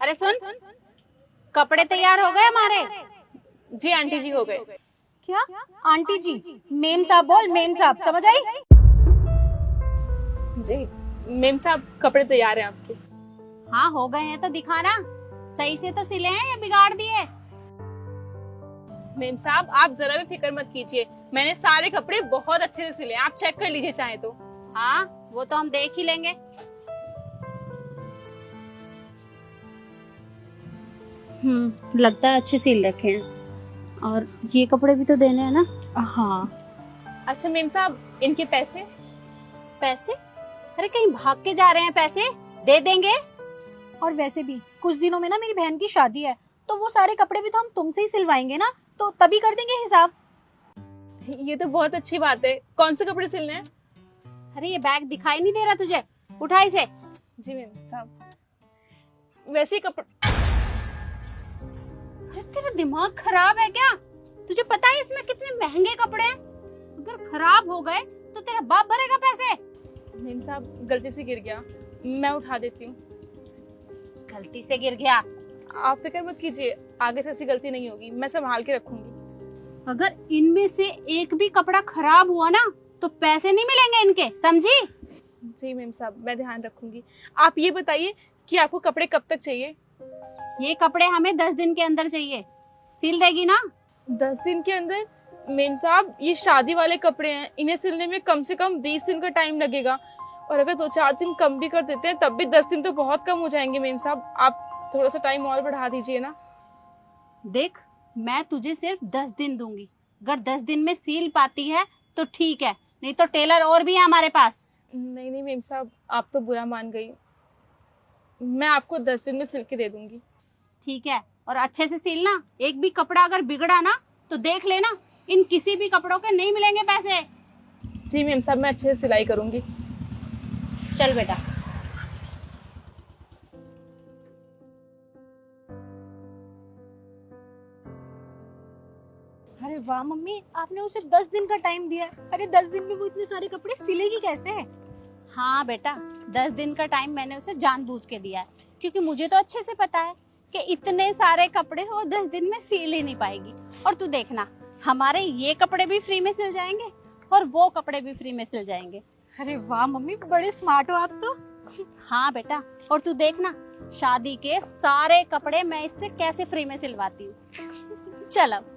अरे सुन, कपड़े तैयार हो गए हमारे। जी आंटी जी हो गए। क्या आंटी जी? मेम साहब बोल, मेम साहब, समझ आई? जी मेम साहब कपड़े तैयार हैं आपके। हाँ हो गए हैं तो दिखाना, सही से तो सिले हैं या बिगाड़ दिए? मेम साहब आप जरा भी फिक्र मत कीजिए, मैंने सारे कपड़े बहुत अच्छे से सिले हैं, आप चेक कर लीजिए चाहे तो। हाँ वो तो हम देख ही लेंगे। लगता है अच्छे सिल रखे हैं। और ये कपड़े भी तो देने हैं ना? हाँ। अच्छा मेम साहब इनके पैसे? पैसे? अरे कहीं भाग के जा रहे हैं? पैसे दे देंगे। और वैसे भी कुछ दिनों में ना मेरी बहन की शादी है, तो वो सारे कपड़े भी तो हम तुमसे ही सिलवाएंगे ना, तो तभी कर देंगे हिसाब। ये तो बहुत अच्छी बात है। कौन से कपड़े सिलने हैं? अरे ये बैग दिखाई नहीं दे रहा तुझे? उठा इसे। जी मेम साहब। वैसे ही कपड़े। अरे तेरा दिमाग खराब है क्या? तुझे पता है इसमें कितने महंगे कपड़े हैं? अगर खराब हो गए तो तेरा बाप भरेगा पैसे। मेम साहब गलती से गिर गया, मैं उठा देती हूँ। गलती से गिर गया? आप फिक्र मत कीजिए, आगे से ऐसी गलती नहीं होगी, मैं संभाल के रखूंगी। अगर इनमें से एक भी कपड़ा खराब हुआ ना तो पैसे नहीं मिलेंगे इनके, समझी? जी मेम साहब मैं ध्यान रखूंगी। आप ये बताइए कि आपको कपड़े कब तक चाहिए? ये कपड़े हमें 10 दिन के अंदर चाहिए। सिल देगी ना? 10 दिन के अंदर? मेम साहब ये शादी वाले कपड़े हैं, इन्हें सिलने में कम से कम 20 दिन का टाइम लगेगा, और अगर 2-4 दिन कम भी कर देते हैं तब भी 10 दिन तो बहुत कम हो जाएंगे। मेम साहब आप थोड़ा सा टाइम और बढ़ा दीजिए ना। देख मैं तुझे सिर्फ 10 दिन दूंगी, अगर 10 दिन में सील पाती है तो ठीक है, नहीं तो टेलर और भी है हमारे पास। नहीं नहीं मेम साहब आप तो बुरा मान गई, मैं आपको 10 दिन में सिल के दे दूंगी। ठीक है, और अच्छे से सिलना। एक भी कपड़ा अगर बिगड़ा ना तो देख लेना, इन किसी भी कपड़ों के नहीं मिलेंगे पैसे। जी मेम साहब मैं अच्छे से सिलाई करूंगी। चल बेटा। अरे वाह मम्मी, आपने उसे 10 दिन का टाइम दिया है। अरे 10 दिन में वो इतने सारे कपड़े सिलेगी कैसे? हाँ बेटा, 10 दिन का टाइम मैंने उसे जानबूझ के दिया है, क्योंकि मुझे तो अच्छे से पता है कि इतने सारे कपड़े वो 10 दिन में सिल ही नहीं पाएगी। और तू देखना, हमारे ये कपड़े भी फ्री में सिल जाएंगे और वो कपड़े भी फ्री में सिल जाएंगे। अरे वाह मम्मी, बड़े स्मार्ट हो आप तो। हाँ बेटा, और तू देखना शादी के सारे कपड़े मैं इससे कैसे फ्री में सिलवाती हूँ। चल अब।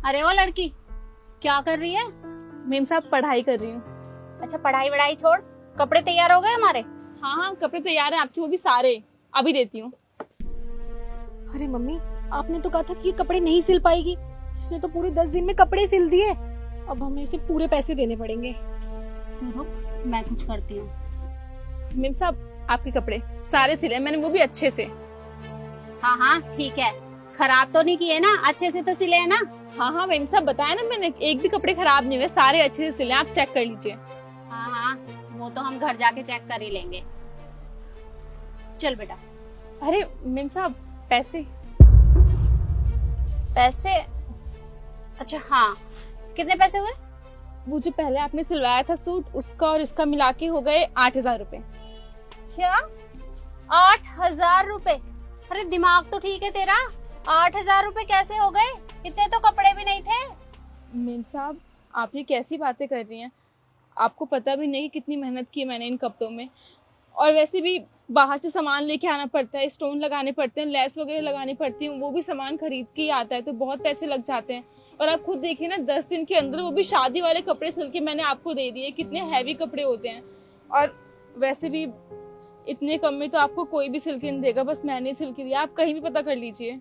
अरे वो लड़की क्या कर रही है? मेम साहब पढ़ाई कर रही हूँ। अच्छा पढ़ाई वढ़ाई छोड़, कपड़े तैयार हो गए हमारे? हाँ हाँ कपड़े तैयार हैं आपके, वो भी सारे, अभी देती हूँ। अरे मम्मी, आपने तो कहा था कि ये कपड़े नहीं सिल पाएगी, इसने तो पूरे 10 दिन में कपड़े सिल दिए। अब हमें इसे पूरे पैसे देने पड़ेंगे। तू रुक, मैं कुछ करती हूँ। मेम साहब आपके कपड़े सारे सिले मैंने, वो भी अच्छे से। हाँ हाँ ठीक है, खराब तो नहीं किए ना, अच्छे से तो सिले है ना? हाँ हाँ मेम साहब बताया ना मैंने, एक भी कपड़े खराब नहीं हुए, सारे अच्छे से सिले, आप चेक कर लीजिए। हाँ हाँ वो तो हम घर जाके चेक कर ही लेंगे। चल बेटा। अरे मेम साहब पैसे? पैसे? अच्छा हाँ, कितने पैसे हुए? वो जो पहले आपने सिलवाया था सूट, उसका और इसका मिला के हो गए 8,000 रुपए। क्या 8,000 रुपए? अरे दिमाग तो ठीक है तेरा, 8,000 रुपए कैसे हो गए? इतने तो कपड़े भी नहीं थे। मेम साहब आप ये कैसी बातें कर रही हैं, आपको पता भी नहीं कि कितनी मेहनत की मैंने इन कपड़ों में, और वैसे भी बाहर से सामान लेके आना पड़ता है, स्टोन लगाने पड़ते हैं, लेस वगैरह लगानी पड़ती है, वो भी सामान खरीद के ही आता है, तो बहुत पैसे लग जाते हैं। और आप खुद देखिए ना 10 दिन के अंदर वो भी शादी वाले कपड़े सिल के मैंने आपको दे दिए, कितने हैवी कपड़े होते हैं, और वैसे भी इतने कम में तो आपको कोई भी सिल के नहीं देगा, बस मैंने सिल के दिया, आप कहीं भी पता कर लीजिए।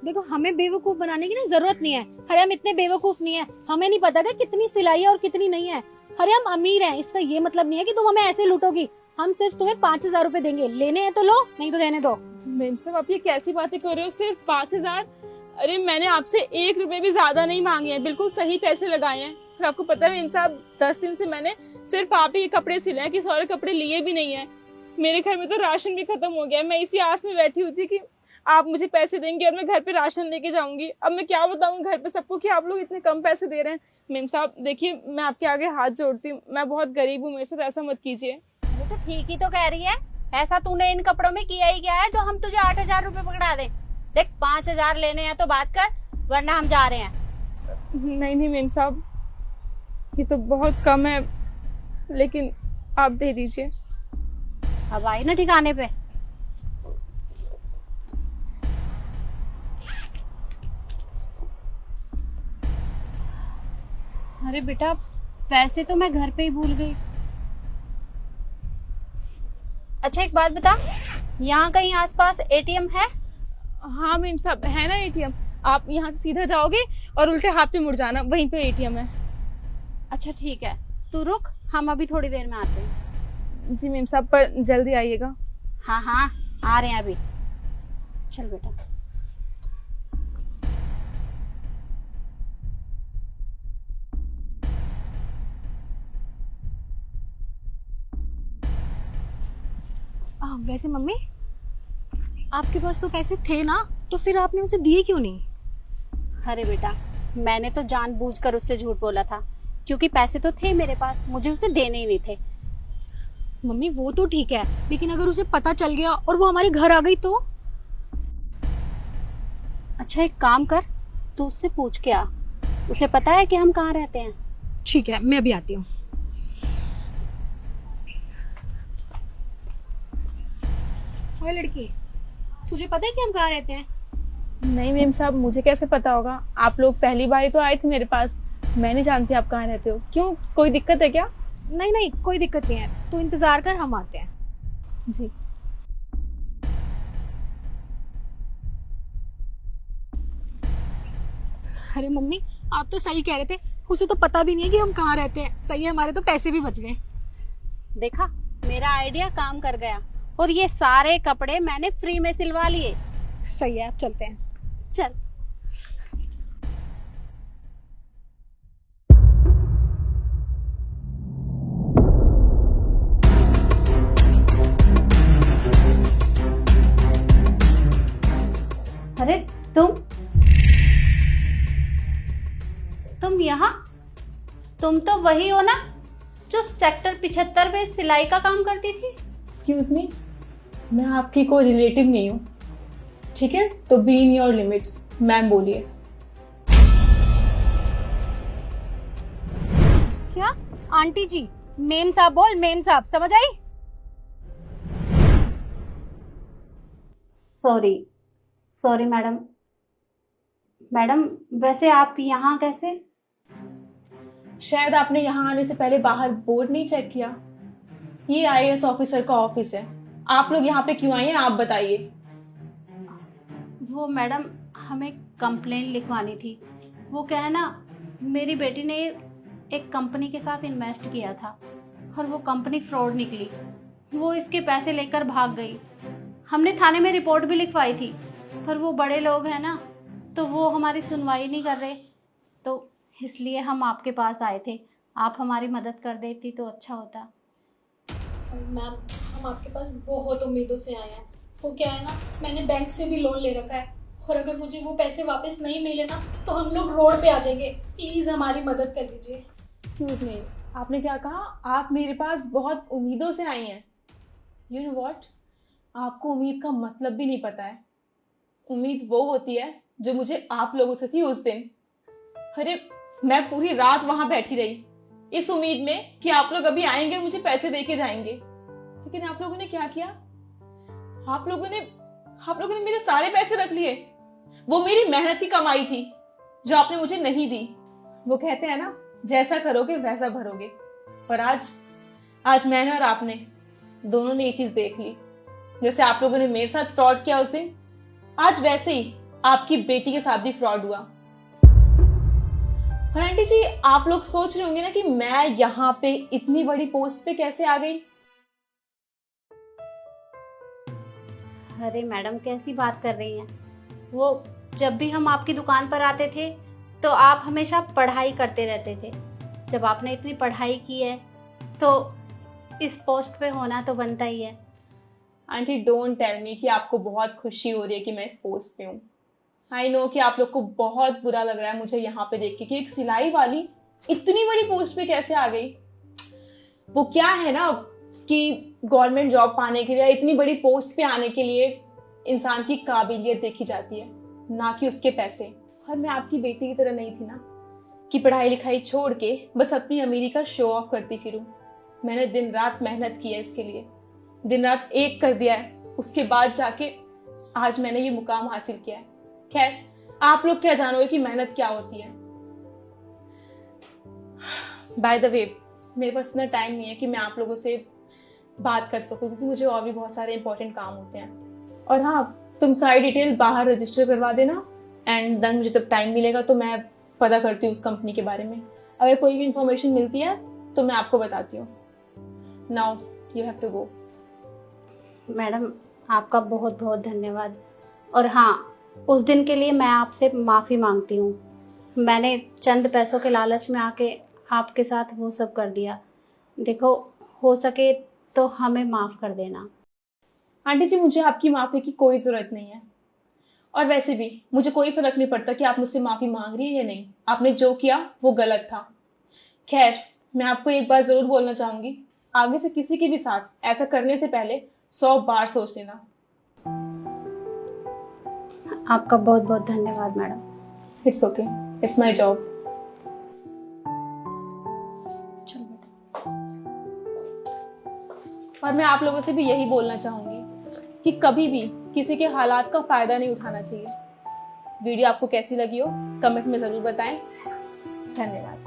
देखो हमें बेवकूफ बनाने की ना जरूरत नहीं है। अरे हम इतने बेवकूफ नहीं है, हमें नहीं पता कि कितनी सिलाई है और कितनी नहीं है। अरे हम अमीर हैं, इसका ये मतलब नहीं है कि तुम हमें ऐसे लूटोगी। हम सिर्फ तुम्हें 5,000 रुपए देंगे, लेने हैं तो लो, नहीं तो रहने दो। मेम साहब आप ये कैसी बातें कर रहे हो, सिर्फ 5,000? अरे मैंने आपसे 1 रुपए भी ज्यादा नहीं मांगे हैं, बिल्कुल सही पैसे लगाए हैं। और आपको पता है मेम साहब 10 दिन से मैंने सिर्फ आप ही कपड़े सिले हैं, किसी और कपड़े लिए भी नहीं है। मेरे घर में तो राशन भी खत्म हो गया, मैं इसी आस में बैठी हुई थी कि आप मुझे पैसे देंगे और मैं घर पे राशन लेके जाऊंगी। अब मैं क्या बताऊं घर पे सबको कि आप लोग इतने कम पैसे दे रहे हैं। मेम साहब देखिए, मैं आपके आगे हाथ जोड़ती हूँ, मैं बहुत गरीब हूँ, मेरे साथ ऐसा मत कीजिए। अरे तो ठीक ही तो कह रही है। ऐसा तूने इन कपड़ों में किया ही क्या है जो हम तुझे 8,000 रुपए पकड़ा दें? देख 5,000 लेने हैं तो बात कर, वरना हम जा रहे हैं। नहीं नहीं मेम साहब, ये तो बहुत कम है, लेकिन आप दे दीजिए। अब आई ना ठिकाने पे। अरे बेटा, पैसे तो मैं घर पे ही भूल गई। अच्छा एक बात बता, यहाँ कहीं आसपास एटीएम है? हाँ मेम साहब, है ना एटीएम। आप यहाँ से सीधा जाओगे और उल्टे हाथ पे मुड़ जाना, वहीं पे एटीएम है। अच्छा ठीक है, तू रुक, हम अभी थोड़ी देर में आते हैं। जी मेम साहब, पर जल्दी आइएगा। हाँ हाँ, आ रहे हैं अभी। चल बेटा। वैसे मम्मी, आपके पास तो पैसे थे ना, तो फिर आपने उसे दिए क्यों नहीं? अरे बेटा, मैंने तो जानबूझकर उससे झूठ बोला था, क्योंकि पैसे तो थे मेरे पास, मुझे उसे देने ही नहीं थे। मम्मी वो तो ठीक है, लेकिन अगर उसे पता चल गया और वो हमारे घर आ गई तो? अच्छा एक काम कर, तू उससे पूछ के आ, उसे पता है कि हम कहाँ रहते हैं। ठीक है, मैं अभी आती हूँ। ओए लड़की, तुझे पता है कि हम कहाँ रहते हैं? नहीं मेम साहब, मुझे कैसे पता होगा? आप लोग पहली बार ही तो आए थे मेरे पास, मैं नहीं जानती आप कहाँ रहते हो। क्यों, कोई दिक्कत है क्या? नहीं नहीं, कोई दिक्कत नहीं है, तू इंतजार कर, हम आते हैं। जी। अरे मम्मी, आप तो सही कह रहे थे, उसे तो पता भी नहीं है कि हम कहाँ रहते हैं। सही है, हमारे तो पैसे भी बच गए। देखा, मेरा आइडिया काम कर गया, और ये सारे कपड़े मैंने फ्री में सिलवा लिए। सही है, अब चलते हैं। चल। अरे तुम यहाँ? तुम तो वही हो ना जो सेक्टर 75 में सिलाई का काम करती थी? एक्सक्यूज मी, मैं आपकी कोई रिलेटिव नहीं हूँ, ठीक है? तो be in your limits. Ma'am बोलिए। क्या? आंटी जी, मेम साहब बोल, मेम साहब, समझ आई? Sorry madam. मैडम वैसे आप यहाँ कैसे? शायद आपने यहाँ आने से पहले बाहर बोर्ड नहीं चेक किया। ये आईएएस ऑफिसर का ऑफिस है। आप लोग यहाँ पे क्यों आए हैं, आप बताइए। वो मैडम, हमें कंप्लेंट लिखवानी थी। वो क्या है ना, मेरी बेटी ने एक कंपनी के साथ इन्वेस्ट किया था और वो कंपनी फ्रॉड निकली। वो इसके पैसे लेकर भाग गई। हमने थाने में रिपोर्ट भी लिखवाई थी, पर वो बड़े लोग हैं ना, तो वो हमारी सुनवाई नहीं कर रहे, तो इसलिए हम आपके पास आए थे। आप हमारी मदद कर देती तो अच्छा होता। मैम, हम आपके पास बहुत उम्मीदों से आए हैं। वो क्या है ना, मैंने बैंक से भी लोन ले रखा है, और अगर मुझे वो पैसे वापस नहीं मिले ना, तो हम लोग रोड पे आ जाएंगे। प्लीज हमारी मदद कर दीजिए। एक्सक्यूज मी, आपने क्या कहा? आप मेरे पास बहुत उम्मीदों से आई हैं। यू नो व्हाट, आपको उम्मीद का मतलब भी नहीं पता है। उम्मीद वो होती है जो मुझे आप लोगों से थी उस दिन। अरे मैं पूरी रात वहां बैठी रही इस उम्मीद में कि आप लोग अभी आएंगे और मुझे पैसे देके जाएंगे, लेकिन आप लोगों ने क्या किया? आप लोगों ने मेरे सारे पैसे रख लिए। वो मेरी मेहनत की कमाई थी जो आपने मुझे नहीं दी। वो कहते हैं ना, जैसा करोगे वैसा भरोगे। और आज मैंने और आपने दोनों ने ये चीज देख ली। जैसे आप लोगों ने मेरे साथ फ्रॉड किया उस दिन, आज वैसे ही आपकी बेटी के साथ भी फ्रॉड हुआ। और आंटी जी, आप लोग सोच रहे होंगे ना कि मैं यहाँ पे इतनी बड़ी पोस्ट पे कैसे आ गई। अरे मैडम कैसी बात कर रही हैं? वो जब भी हम आपकी दुकान पर आते थे तो आप हमेशा पढ़ाई करते रहते थे। जब आपने इतनी पढ़ाई की है तो इस पोस्ट पे होना तो बनता ही है। आंटी डोंट टेल मी कि आपको बहुत खुशी हो रही है कि मैं इस पोस्ट पे हूँ। आई नो कि आप लोग को बहुत बुरा लग रहा है मुझे यहाँ पे देख के कि एक सिलाई वाली इतनी बड़ी पोस्ट पे कैसे आ गई। वो क्या है ना कि गवर्नमेंट जॉब पाने के लिए, इतनी बड़ी पोस्ट पे आने के लिए इंसान की काबिलियत देखी जाती है, ना कि उसके पैसे। और मैं आपकी बेटी की तरह नहीं थी ना कि पढ़ाई लिखाई छोड़ के बस अपनी अमीरी का शो ऑफ करती फिरूं। मैंने दिन रात मेहनत की है इसके लिए, दिन रात एक कर दिया है, उसके बाद जाके आज मैंने ये मुकाम हासिल किया है। खैर, आप लोग क्या जानोगे कि मेहनत क्या होती है। बाय द वे, मेरे पास इतना टाइम नहीं है कि मैं आप लोगों से बात कर सकूं, क्योंकि मुझे और भी बहुत सारे इंपॉर्टेंट काम होते हैं। और हाँ, तुम सारी डिटेल बाहर रजिस्टर करवा देना, एंड देन मुझे जब टाइम मिलेगा तो मैं पता करती हूँ उस कंपनी के बारे में। अगर कोई भी इंफॉर्मेशन मिलती है तो मैं आपको बताती हूँ। Now you have to go. Madam, आपका बहुत बहुत धन्यवाद। और हाँ, उस दिन के लिए मैं आपसे माफ़ी मांगती हूँ। मैंने चंद पैसों के लालच में आके आपके साथ वो सब कर दिया। देखो, हो सके तो हमें माफ़ कर देना। आंटी जी, मुझे आपकी माफ़ी की कोई ज़रूरत नहीं है, और वैसे भी मुझे कोई फ़र्क नहीं पड़ता कि आप मुझसे माफ़ी मांग रही है या नहीं। आपने जो किया वो गलत था। खैर, मैं आपको एक बार ज़रूर बोलना चाहूँगी, आगे से किसी के भी साथ ऐसा करने से पहले 100 बार सोच लेना। आपका बहुत बहुत धन्यवाद madam. It's okay, it's my job. चलो बेटा। और मैं आप लोगों से भी यही बोलना चाहूँगी कि कभी भी किसी के हालात का फ़ायदा नहीं उठाना चाहिए। वीडियो आपको कैसी लगी हो कमेंट में ज़रूर बताएं। धन्यवाद।